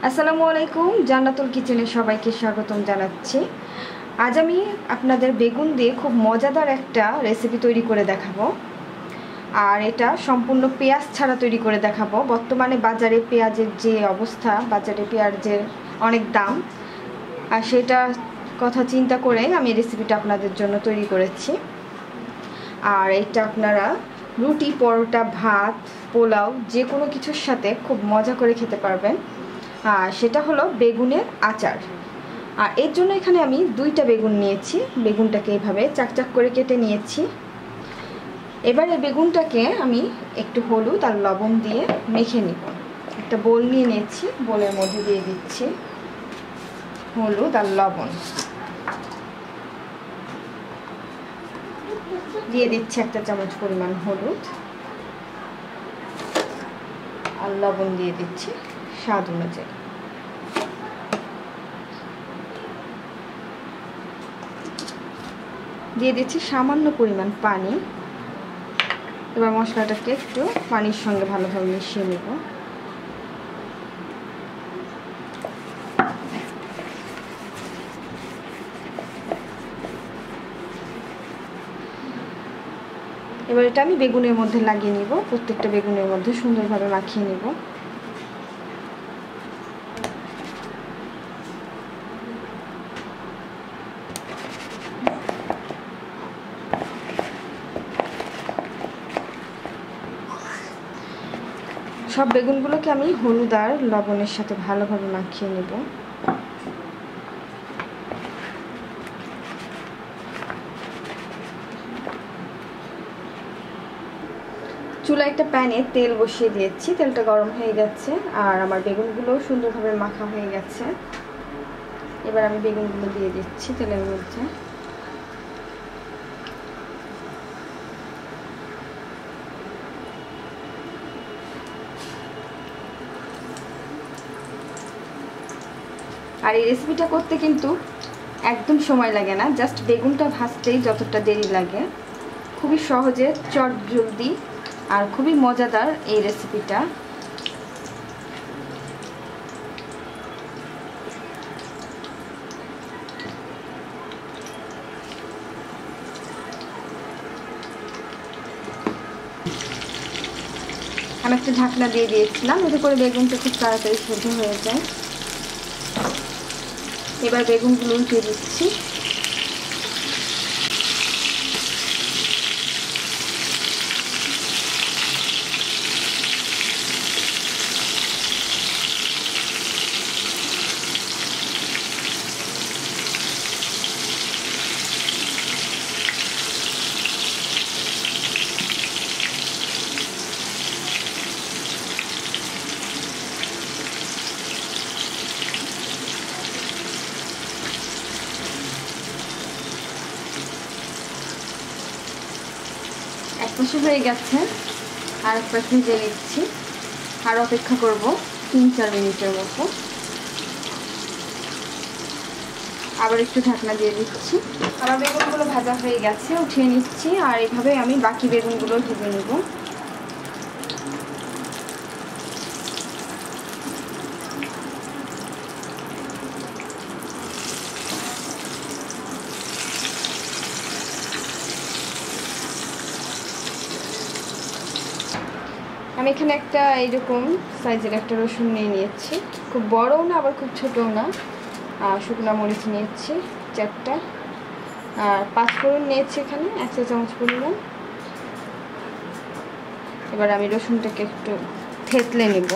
আসসালামু আলাইকুম, জান্নাতুল কিচেনে সবাইকে স্বাগতম জানাচ্ছি। আজ আমি আপনাদের বেগুন দিয়ে খুব মজাদার একটা রেসিপি তৈরি করে দেখাবো। আর এটা সম্পূর্ণ পেঁয়াজ ছাড়া তৈরি করে দেখাবো। বর্তমানে বাজারে পেঁয়াজের যে অবস্থা, বাজারে পেঁয়াজের অনেক দাম, আর সেটা কথা চিন্তা করে আমি রেসিপিটা আপনাদের জন্য তৈরি করেছি। আর এটা আপনারা রুটি, পরোটা, ভাত, পোলাও যে কোনো কিছুর সাথে খুব মজা করে খেতে পারবেন। আর সেটা হলো বেগুনের আচার। আর এর জন্য এখানে আমি 2টা বেগুন নিয়েছি। বেগুনটাকে এইভাবে চাকচাক করে কেটে নিয়েছি। এবার এই বেগুনটাকে আমি একটু হলুদ আর লবণ দিয়ে মেখে নিব। একটা বোল নিয়ে নিয়েছি, বোলের মধ্যে দিয়ে দিচ্ছি হলুদ আর লবণ, দিয়ে দিচ্ছি 1 চামচ পরিমাণ হলুদ আর লবণ দিয়ে দিচ্ছি স্বাদ অনুযায়ী। দিয়ে দিচ্ছি সামান্য পরিমাণ পানি। এবার মশলাটাকে একটু পানির সঙ্গে ভালোভাবে মিশিয়ে নেব। এবার এটা আমি বেগুনের মধ্যে লাগিয়ে নিব, প্রত্যেকটা বেগুনের মধ্যে সুন্দরভাবে মাখিয়ে নিব। সব বেগুনগুলোকে আমি হলুদ আর লবণের সাথে ভালোভাবে মাখিয়ে নেব। চুলায় একটা প্যানে তেল বসিয়ে দিয়েছি, তেলটা গরম হয়ে গেছে আর আমার বেগুনগুলোও সুন্দরভাবে মাখা হয়ে গেছে। এবার আমি বেগুনগুলো দিয়ে দিচ্ছি তেলের মধ্যে। আর এই রেসিপিটা করতে কিন্তু একদম সময় লাগে না, জাস্ট বেগুনটা ভাজতেই যতটা দেরি লাগে। খুবই সহজে, চট জলদি আর খুবই মজাদার এই রেসিপিটা। আমি একটা ঢাকনা দিয়ে দিয়েছিলাম, এতে করে বেগুনটা খুব তাড়াতাড়ি সেদ্ধ হয়ে যায়। এবার বেগুনগুলো উল্টে দিচ্ছি। এক পাশে হয়ে গেছে, আর এক পাশে ভেজে নিচ্ছি। আর অপেক্ষা করব 3-4 মিনিটের মতো। আবার একটু ঢাকনা দিয়ে দিচ্ছি। আমার বেগুনগুলো ভাজা হয়ে গেছে, উঠিয়ে নিচ্ছি। আর এইভাবে আমি বাকি বেগুনগুলো ভেজে নেব। আমি এখানে একটা এইরকম সাইজের একটা রসুন নিয়ে নিয়েছি, খুব বড়ও না আবার খুব ছোটও না। আর শুকনো মরিচ নিয়েছি 4টা, আর 5 ফোড়ন নিয়েছি এখানে 1 চামচ পরিমাণ। এবার আমি রসুনটাকে একটু থেতলে নেব।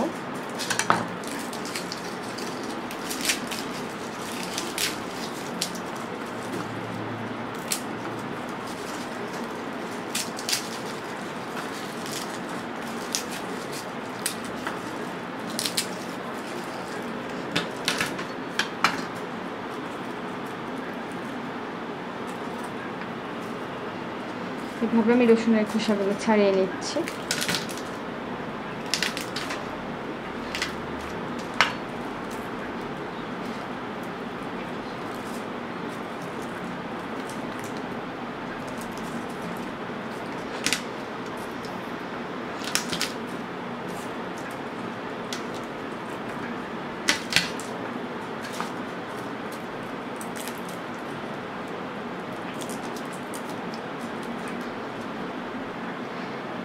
এভাবে আমি রসুনের খোসাগুলো ছাড়িয়ে নিচ্ছি।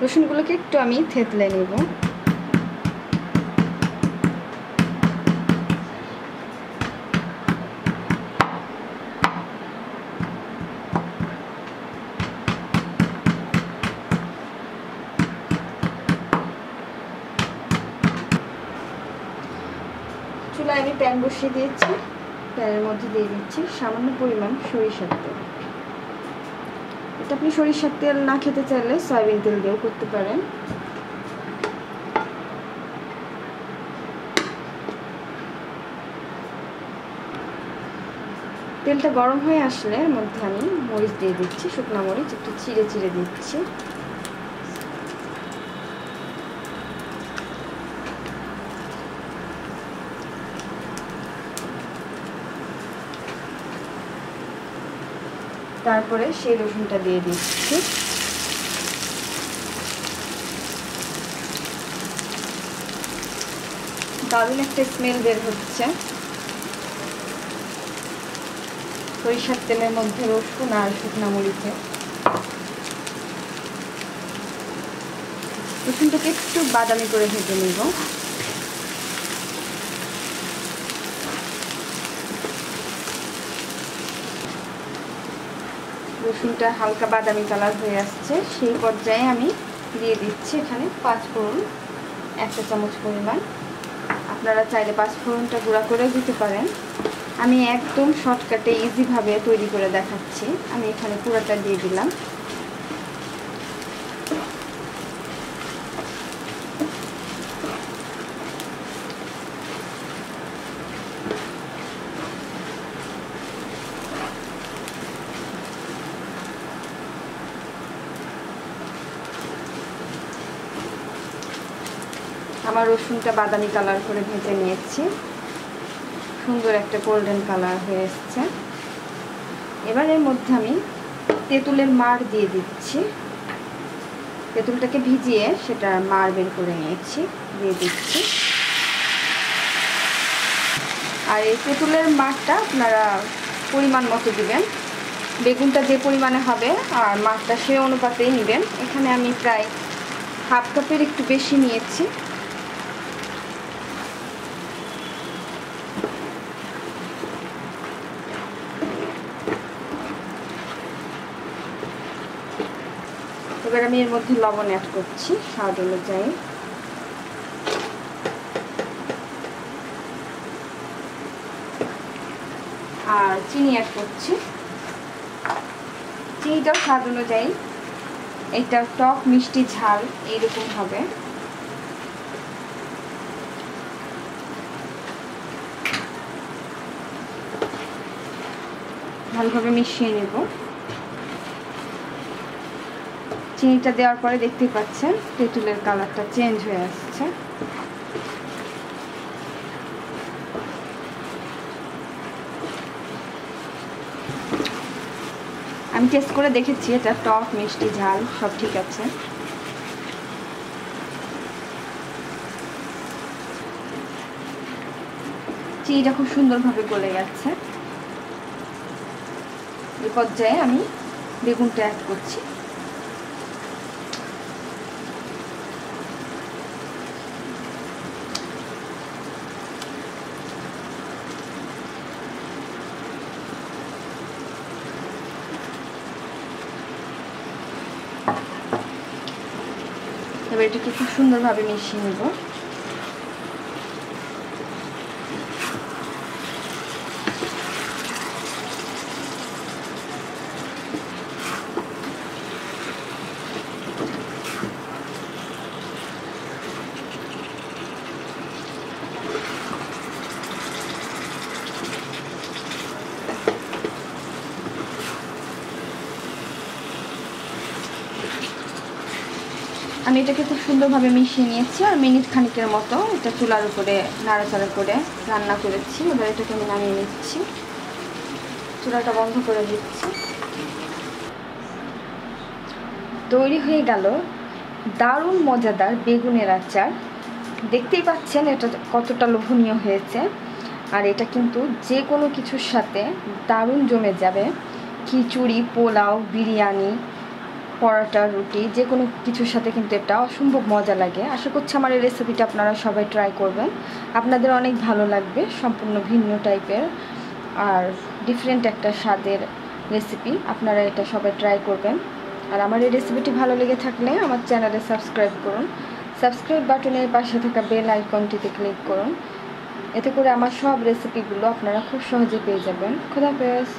রসুনগুলোকে একটু আমি থেতলে নেব। চুলায় আমি প্যান বসিয়ে দিয়েছি। প্যানের মধ্যে দিয়ে দিচ্ছি সামান্য পরিমাণ সরিষার তেল। এটা আপনি সরিষার তেল না খেতে চাইলে সয়াবিন তেল দিয়েও করতে পারেন। তেলটা গরম হয়ে আসলে এর মধ্যে আমি মরিচ দিয়ে দিচ্ছি, শুকনো মরিচ একটু চিড়ে চিড়ে দিচ্ছি। তারপরে সেই রসুনটা দিয়ে দিচ্ছি। দারুণ একটা স্মেল বের হচ্ছে সরিষার তেলের মধ্যে রসুন আর শুকনো মরিচে। রসুনটাকে একটু বাদামি করে ভেজে নেব। রসুনটা হালকা বাদামি কালার হয়ে আসছে, সেই পর্যায়ে আমি দিয়ে দিচ্ছি এখানে 5 ফোড়ন, 1 চা চামচ পরিমাণ। আপনারা চাইলে 5 ফোড়নটা গুঁড়া করে দিতে পারেন। আমি একদম শর্টকাটে ইজিভাবে তৈরি করে দেখাচ্ছি। আমি এখানে পুরোটা দিয়ে দিলাম। আমার রসুনটা বাদামি কালার করে ভেজে নিয়েছি, সুন্দর একটা গোল্ডেন কালার হয়ে এসছে। এবার এর মধ্যে আমি তেঁতুলের মাড় দিয়ে দিচ্ছি। তেঁতুলটাকে ভিজিয়ে সেটা মাড় বের করে নিয়েছি, দিয়ে দিচ্ছি। আর এই তেঁতুলের মাড়টা আপনারা পরিমাণ মতো দিবেন। বেগুনটা যে পরিমাণে হবে আর মাড়টা সে অনুপাতেই নেবেন। এখানে আমি প্রায় হাফ কাপের একটু বেশি নিয়েছি। এবার আমি এর মধ্যে লবণ অ্যাড করছি স্বাদ অনুযায়ী। আর চিনি অ্যাড করছি। চিনিটাও স্বাদ অনুযায়ী। এটা টক মিষ্টি ঝাল এইরকম হবে। ভালোভাবে মিশিয়ে নেব। চিনিটা দেওয়ার পরে দেখতেই পাচ্ছেন তেঁতুলের কালারটা চেঞ্জ হয়ে আসছে। আমি টেস্ট করে দেখেছি, এটা টক মিষ্টি ঝাল সব ঠিক আছে। চিনিটা খুব সুন্দরভাবে গলে গেছে। এই পর্যায়ে আমি বেগুনটা অ্যাড করছি। এবার এটাকে খুব সুন্দরভাবে মিশিয়ে নেব। আমি এটাকে খুব সুন্দরভাবে মিশিয়ে নিয়েছি। আর মিনিট খানিকের মতো এটা চুলার উপরে নাড়াচাড়া করে রান্না করেছি। এবার এটাকে আমি নামিয়ে নিচ্ছি, চুলাটা বন্ধ করে দিচ্ছি। তৈরি হয়ে গেল দারুণ মজাদার বেগুনের আচার। দেখতেই পাচ্ছেন এটা কতটা লোভনীয় হয়েছে। আর এটা কিন্তু যে কোনো কিছুর সাথে দারুণ জমে যাবে। খিচুড়ি, পোলাও, বিরিয়ানি পরোটা, রুটি যে কোনো কিছুর সাথে কিন্তু এটা অসম্ভব মজা লাগে। আশা করছি আমার এই রেসিপিটা আপনারা সবাই ট্রাই করবেন, আপনাদের অনেক ভালো লাগবে। সম্পূর্ণ ভিন্ন টাইপের আর ডিফারেন্ট একটা স্বাদের রেসিপি, আপনারা এটা সবাই ট্রাই করবেন। আর আমার এই রেসিপিটি ভালো লেগে থাকলে আমার চ্যানেলে সাবস্ক্রাইব করুন, সাবস্ক্রাইব বাটনের পাশে থাকা বেল আইকনটিতে ক্লিক করুন, এতে করে আমার সব রেসিপিগুলো আপনারা খুব সহজে পেয়ে যাবেন। খোদা হাফেজ।